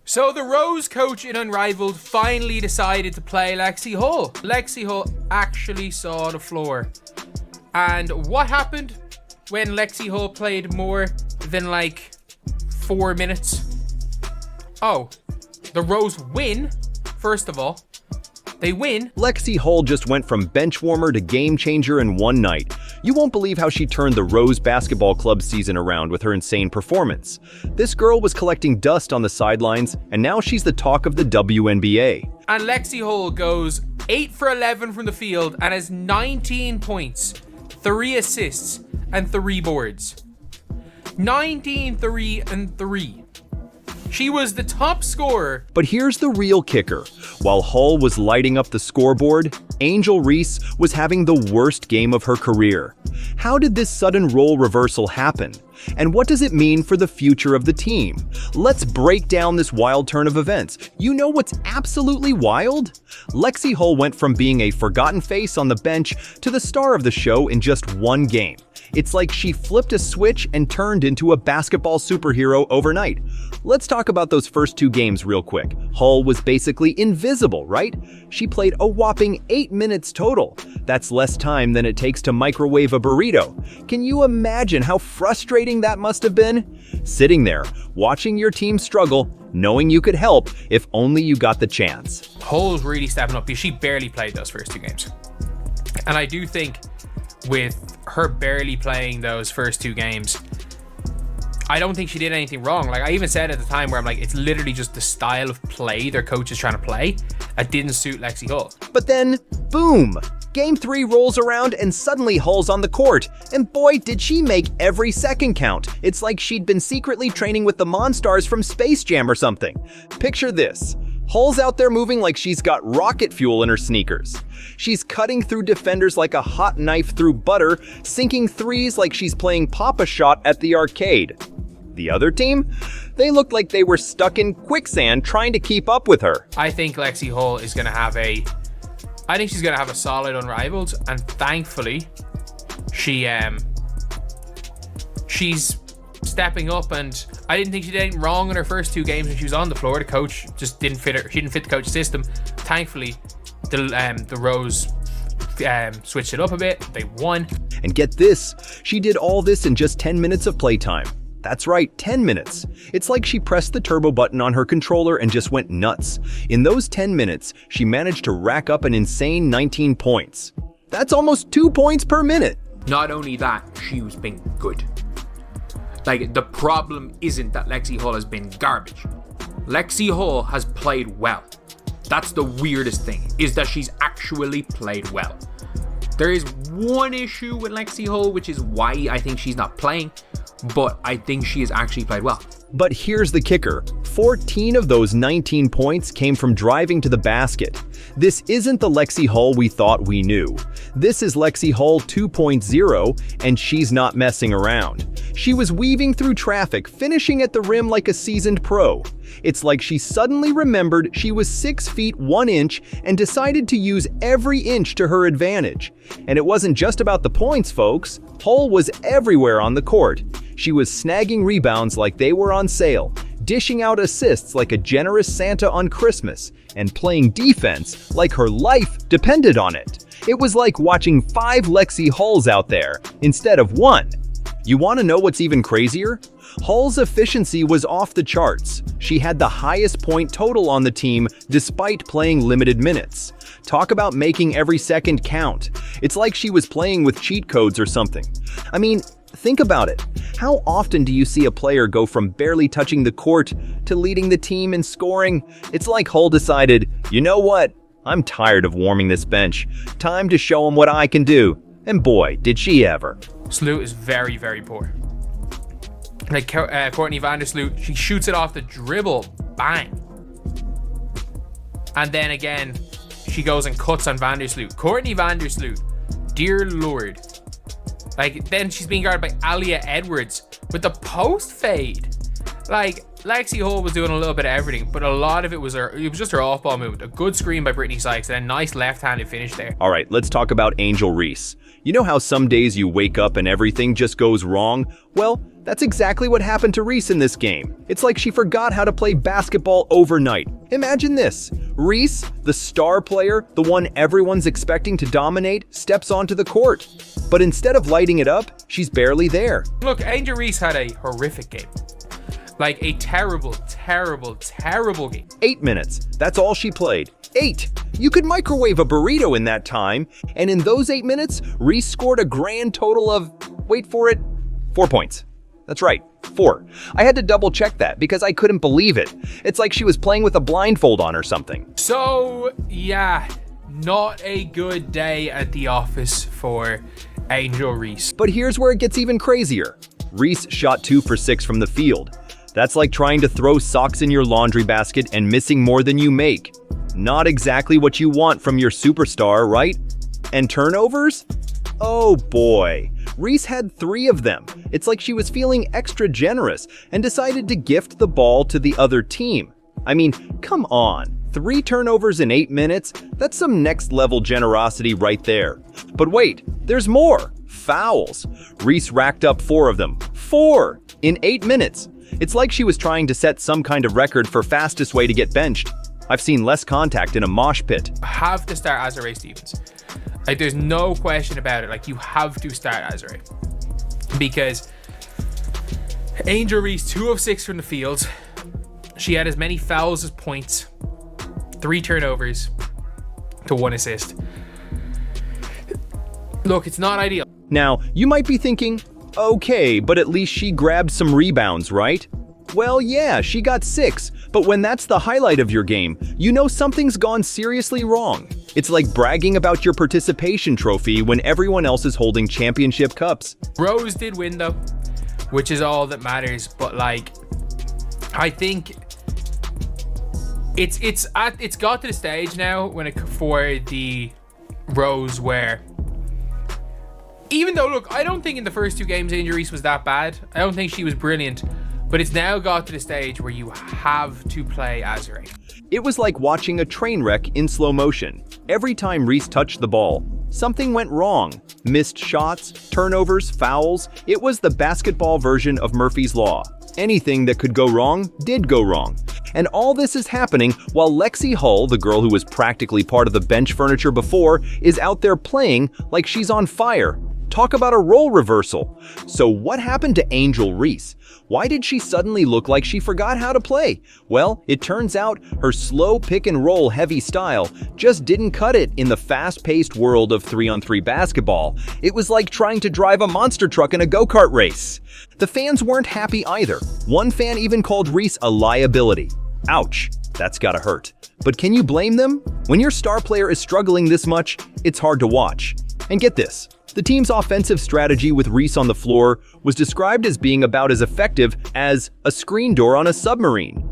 So the Rose coach in Unrivaled finally decided to play Lexi Hull. Lexi Hull actually saw the floor. And what happened when Lexi Hull played more than like 4 minutes? Oh, the Rose win, first of all. They win. Lexi Hull just went from bench warmer to game changer in one night. You won't believe how she turned the Rose Basketball Club season around with her insane performance. This girl was collecting dust on the sidelines, and now she's the talk of the WNBA. And Lexi Hull goes 8 for 11 from the field and has 19 points, 3 assists, and 3 boards. 19, 3, and 3. She was the top scorer. But here's the real kicker. While Hull was lighting up the scoreboard, Angel Reese was having the worst game of her career. How did this sudden role reversal happen? And what does it mean for the future of the team? Let's break down this wild turn of events. You know what's absolutely wild? Lexi Hull went from being a forgotten face on the bench to the star of the show in just one game. It's like she flipped a switch and turned into a basketball superhero overnight. Let's talk about those first 2 games real quick. Hull was basically invisible, right? She played a whopping 8 minutes total. That's less time than it takes to microwave a burrito. Can you imagine how frustrating that must have been? Sitting there, watching your team struggle, knowing you could help if only you got the chance. Hull's really stepping up because she barely played those first 2 games. And I do think with her barely playing those first 2 games, I don't think she did anything wrong. Like I even said at the time where I'm like, it's literally just the style of play their coach is trying to play that didn't suit Lexi Hull. But then, boom! Game 3 rolls around and suddenly Hull's on the court. And boy, did she make every second count. It's like she'd been secretly training with the Monstars from Space Jam or something. Picture this. Hull's out there moving like she's got rocket fuel in her sneakers. She's cutting through defenders like a hot knife through butter, sinking threes like she's playing Pop-A-Shot at the arcade. The other team? They looked like they were stuck in quicksand trying to keep up with her. I think Lexi Hull is going to have I think she's going to have a solid Unrivaled, and thankfully she's stepping up, and I didn't think she did anything wrong in her first 2 games when she was on the floor. The coach just didn't fit her. She didn't fit the coach's system. Thankfully, the Rose switched it up a bit. They won. And get this, she did all this in just 10 minutes of playtime. That's right, 10 minutes. It's like she pressed the turbo button on her controller and just went nuts. In those 10 minutes, she managed to rack up an insane 19 points. That's almost 2 points per minute. Not only that, she was being good. Like, the problem isn't that Lexi Hull has been garbage. Lexi Hull has played well. That's the weirdest thing, is that she's actually played well. There is one issue with Lexi Hull, which is why I think she's not playing, but I think she has actually played well. But here's the kicker. 14 of those 19 points came from driving to the basket. This isn't the Lexi Hull we thought we knew. This is Lexi Hull 2.0, and she's not messing around. She was weaving through traffic, finishing at the rim like a seasoned pro. It's like she suddenly remembered she was 6 feet 1 inch and decided to use every inch to her advantage. And it wasn't just about the points, folks. Hull was everywhere on the court. She was snagging rebounds like they were on sale, dishing out assists like a generous Santa on Christmas, and playing defense like her life depended on it. It was like watching 5 Lexi Hulls out there instead of 1. You want to know what's even crazier? Hull's efficiency was off the charts. She had the highest point total on the team despite playing limited minutes. Talk about making every second count. It's like she was playing with cheat codes or something. I mean, think about it. How often do you see a player go from barely touching the court to leading the team in scoring? It's like Hull decided, you know what? I'm tired of warming this bench. Time to show them what I can do. And boy, did she ever. Sloot is very, very poor. Like Courtney Vandersloot, she shoots it off the dribble, bang. And then again, she goes and cuts on Vandersloot. Courtney Vandersloot, dear Lord. Like, then she's being guarded by Alia Edwards with the post fade. Like, Lexi Hull was doing a little bit of everything, but a lot of it was just her off-ball movement. A good screen by Brittany Sykes and a nice left-handed finish there. All right, let's talk about Angel Reese. You know how some days you wake up and everything just goes wrong? Well, That's exactly what happened to Reese in this game. It's like she forgot how to play basketball overnight. Imagine this. Reese, the star player, the one everyone's expecting to dominate, steps onto the court. But instead of lighting it up, she's barely there. Look, Angel Reese had a horrific game. Like a terrible game. 8 minutes. That's all she played. 8. You could microwave a burrito in that time, and in those 8 minutes, Reese scored a grand total of, wait for it, 4 points. That's right, 4. I had to double check that because I couldn't believe it. It's like she was playing with a blindfold on or something. So, yeah, not a good day at the office for Angel Reese. But here's where it gets even crazier. Reese shot 2 for 6 from the field. That's like trying to throw socks in your laundry basket and missing more than you make. Not exactly what you want from your superstar, right? And turnovers? Oh boy. Reese had 3 of them. It's like she was feeling extra generous and decided to gift the ball to the other team. I mean, come on. 3 turnovers in 8 minutes? That's some next level generosity right there. But wait, there's more. Fouls. Reese racked up 4 of them. 4 in 8 minutes. It's like she was trying to set some kind of record for fastest way to get benched. I've seen less contact in a mosh pit. Have to start Azare Stevens. Like, there's no question about it. Like, you have to start Azare. Because Angel Reese, 2 of 6 from the field. She had as many fouls as points. 3 turnovers to 1 assist. Look, it's not ideal. Now, you might be thinking, okay, but at least she grabbed some rebounds, right? Well, yeah, she got 6, but when that's the highlight of your game, you know something's gone seriously wrong. It's like bragging about your participation trophy when everyone else is holding championship cups. Rose did win though, which is all that matters, but like, I think it's got to the stage now for the Rose where, even though, look, I don't think in the first 2 games Angel Reese was that bad. I don't think she was brilliant. But it's now got to the stage where you have to play Azare. It was like watching a train wreck in slow motion. Every time Reese touched the ball, something went wrong. Missed shots, turnovers, fouls. It was the basketball version of Murphy's Law. Anything that could go wrong did go wrong. And all this is happening while Lexi Hull, the girl who was practically part of the bench furniture before, is out there playing like she's on fire. Talk about a role reversal. So what happened to Angel Reese? Why did she suddenly look like she forgot how to play? Well, it turns out her slow pick-and-roll heavy style just didn't cut it in the fast-paced world of 3-on-3 basketball. It was like trying to drive a monster truck in a go-kart race. The fans weren't happy either. One fan even called Reese a liability. Ouch, that's gotta hurt. But can you blame them? When your star player is struggling this much, it's hard to watch. And get this. The team's offensive strategy with Reese on the floor was described as being about as effective as a screen door on a submarine.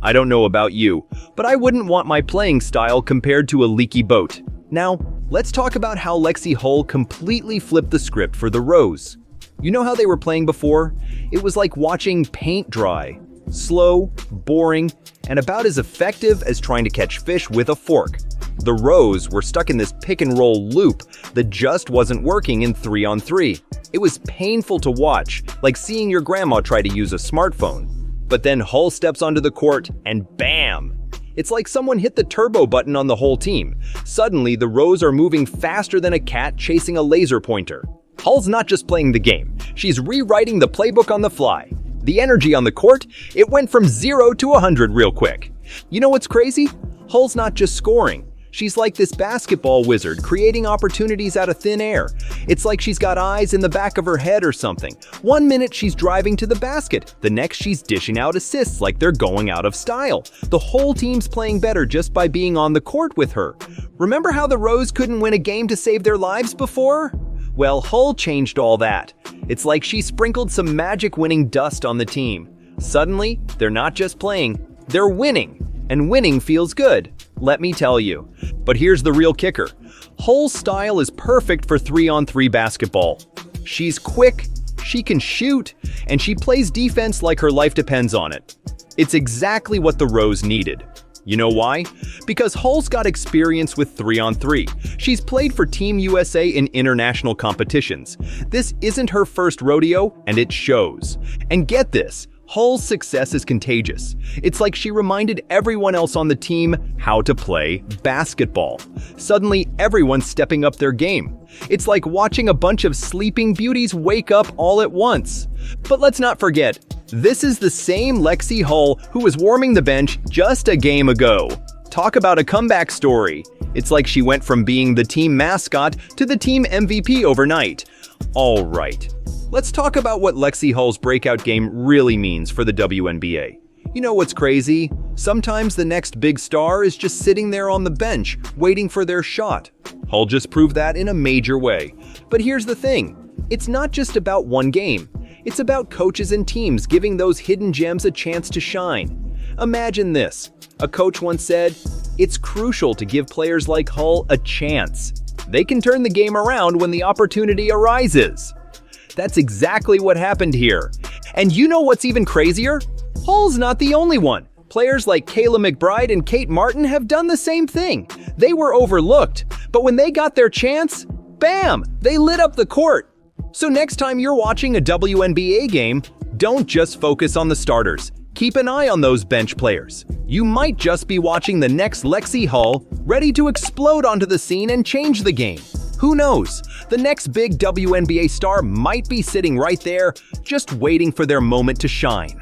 I don't know about you, but I wouldn't want my playing style compared to a leaky boat. Now, let's talk about how Lexi Hull completely flipped the script for the Rose. You know how they were playing before? It was like watching paint dry. Slow, boring, and about as effective as trying to catch fish with a fork. The Rose were stuck in this pick-and-roll loop that just wasn't working in 3-on-3. It was painful to watch, like seeing your grandma try to use a smartphone. But then Hull steps onto the court, and bam! It's like someone hit the turbo button on the whole team. Suddenly, the Rose are moving faster than a cat chasing a laser pointer. Hull's not just playing the game, she's rewriting the playbook on the fly. The energy on the court, it went from 0 to 100 real quick. You know what's crazy? Hull's not just scoring. She's like this basketball wizard, creating opportunities out of thin air. It's like she's got eyes in the back of her head or something. One minute she's driving to the basket, the next she's dishing out assists like they're going out of style. The whole team's playing better just by being on the court with her. Remember how the Rose couldn't win a game to save their lives before? Well, Hull changed all that. It's like she sprinkled some magic-winning dust on the team. Suddenly, they're not just playing, they're winning. And winning feels good, let me tell you. But here's the real kicker. Hull's style is perfect for 3-on-3 basketball. She's quick, she can shoot, and she plays defense like her life depends on it. It's exactly what the Rose needed. You know why? Because Hull's got experience with 3-on-3. She's played for Team USA in international competitions. This isn't her first rodeo, and it shows. And get this, Hull's success is contagious. It's like she reminded everyone else on the team how to play basketball. Suddenly, everyone's stepping up their game. It's like watching a bunch of sleeping beauties wake up all at once. But let's not forget, this is the same Lexi Hull who was warming the bench just a game ago. Talk about a comeback story. It's like she went from being the team mascot to the team MVP overnight. All right, let's talk about what Lexi Hull's breakout game really means for the WNBA. You know what's crazy? Sometimes the next big star is just sitting there on the bench, waiting for their shot. Hull just proved that in a major way. But here's the thing, it's not just about one game. It's about coaches and teams giving those hidden gems a chance to shine. Imagine this. A coach once said, "It's crucial to give players like Hull a chance. They can turn the game around when the opportunity arises." That's exactly what happened here. And you know what's even crazier? Hull's not the only one. Players like Kayla McBride and Kate Martin have done the same thing. They were overlooked, but when they got their chance, bam, they lit up the court. So next time you're watching a WNBA game, don't just focus on the starters. Keep an eye on those bench players. You might just be watching the next Lexi Hull, ready to explode onto the scene and change the game. Who knows? The next big WNBA star might be sitting right there, just waiting for their moment to shine.